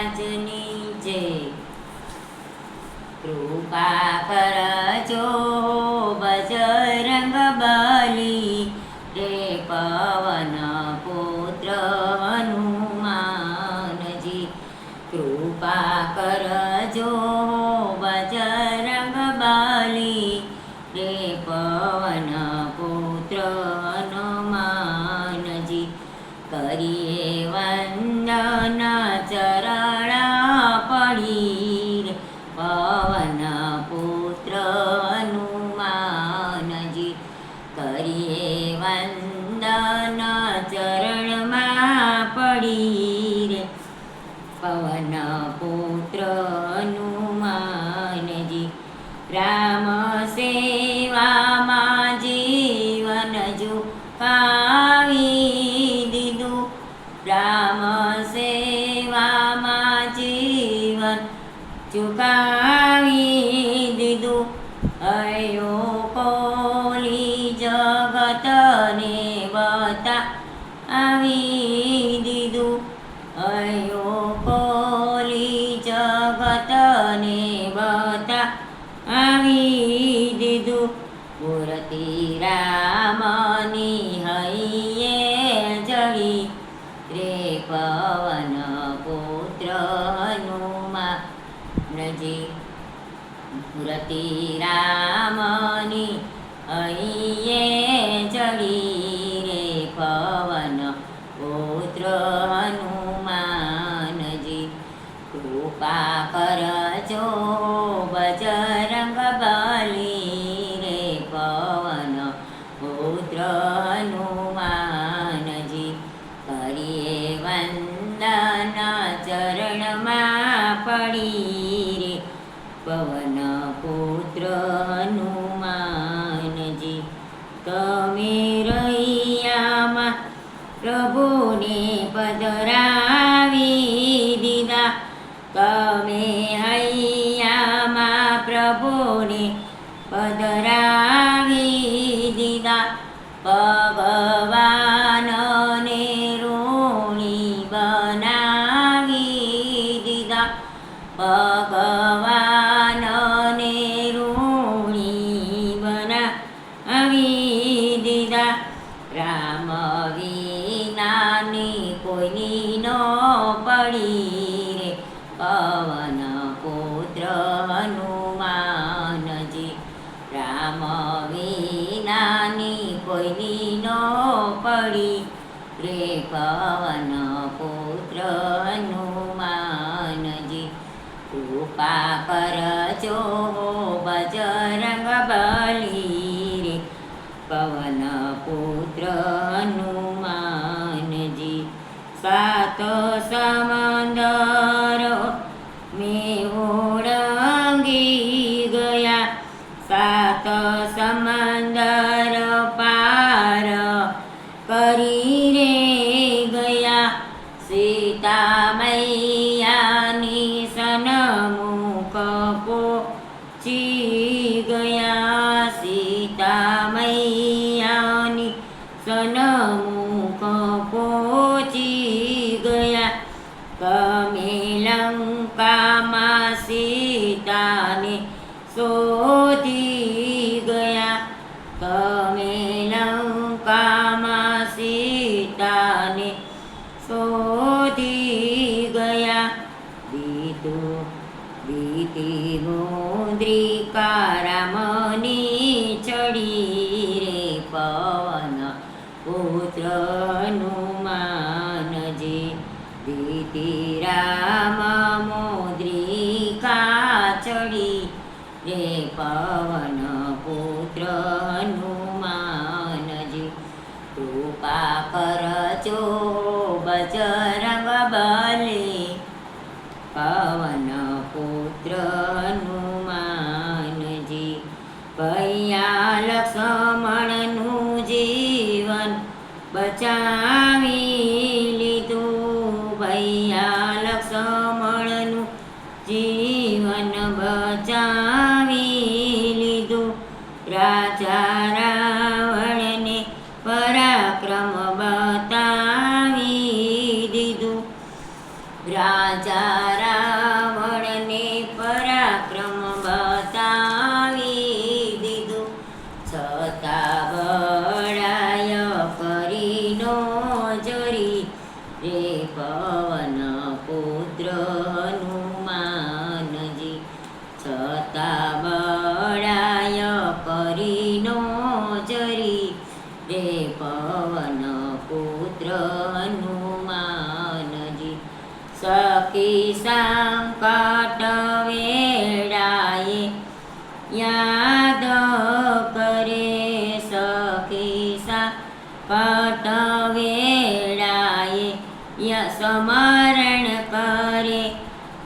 મહારાજની જય. કૃપા કરજો બજરંગ બલી રે પવન પુત્ર હનુમાનજી. કૃપા કરજો બજરંગ બલી રે પવન પુત્ર હનુમાનજી. કરીએ વંદન ચરણ પડી રે પવન પુત્ર હનુમાનજી. કરીએ વંદન ચરણમાં પડી રે પવન પુત્ર હનુમાનજી. રામ સેવામાં જીવન ઝુકાવી દીધું. રામ સેવામાં જીવન ઝુકાવી દીધું. અયો કોલી જગતને બતાવી દીધું. અયો કોલી જગતને બતાવી દીધું. મૂર્તિ રામની હૈયે જડી રે પવન પુત્ર હનુમાનજી. મૂર્તિ રામની હૈયે જડી રે પવન પુત્ર હનુમાનજી. કૃપા કરજો બજરંગ બલી રે પવન પુત્ર હનુમાનજી. કરીએ વંદન ચરણમાં પડી રે પવન પુત્ર હનુમાનજી. તમે રૈયામાં પ્રભુને પધરાવી દીધા. તમે હૈયામાં પ્રભુને પધરાવી દીધા. ભગવાનને ઋણી બનાવી દીધા. ભગવાનને ઋણી બનાવી દીધા. રામ વિનાની કોઈની ન પડી રે પવન પુત્ર હનુમાનજી. રામ વિનાની કોઈની ન પડી રે પવન પુત્ર હનુમાનજી. કૃપા કરજો બજરંગ બલી રે પવન પુત્ર હનુમાનજી. સાત સમંદર મેં ઓળંગી ગયા. સાત સમંદર પાર કરી રે ગયા. સીતા મૈયાની સન્મુખ પહોંચી ગયા. સીતા મૈયાની સન્મુખ પહોંચી ગયા. તમે લંકામાં સીતાને શોધી ગયા. તમે લંકામાં સીતાને શોધી ગયા. દીતી મુદ્રિકા રામની ચડી રે પવન પુત્ર હનુમાનજી. દીતી રામ મુદ્રિકા ચડી રે પવન પુત્ર હનુમાનજી. કૃપા કરજો બજરંગ બલી પવન પુત્ર હનુમાનજી. ભૈયા લક્ષ્મણનું જીવન બચાવી લીધું. ભૈયા લક્ષ્મણનું જીવન બચાવી લીધું. રાજા રાવણને પરાક્રમ બતાવી દીધું. રાજા સખી સંકટ વેળાએ યાદ કરે સખી સંકટ વેળાએ સ્મરણ કરે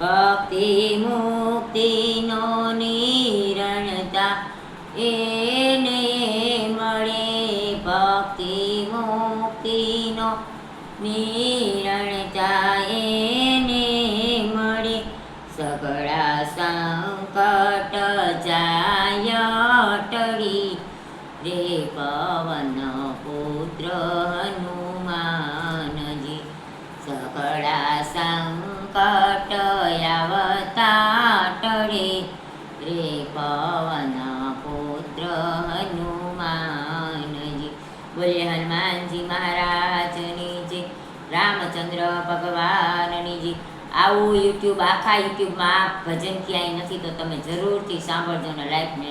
ભક્તિ મુક્તિનો નિરણતા એને મળે ભક્તિ મુક્તિનો નિરણતા એને મળે સગળા સંકટ જાય ટળી રે પવન પુત્ર હનુમાનજી સગળા સંકટ આવતા ટળે રે પવન પુત્ર હનુમાનજી બોલે હનુમાનજી મહારાજની જય રામચંદ્ર ભગવાનની જય આવું યુટ્યુબ આખા યુટ્યુબમાં ભજન ક્યાંય નથી તો તમે જરૂરથી સાંભળજો અને લાઈક ને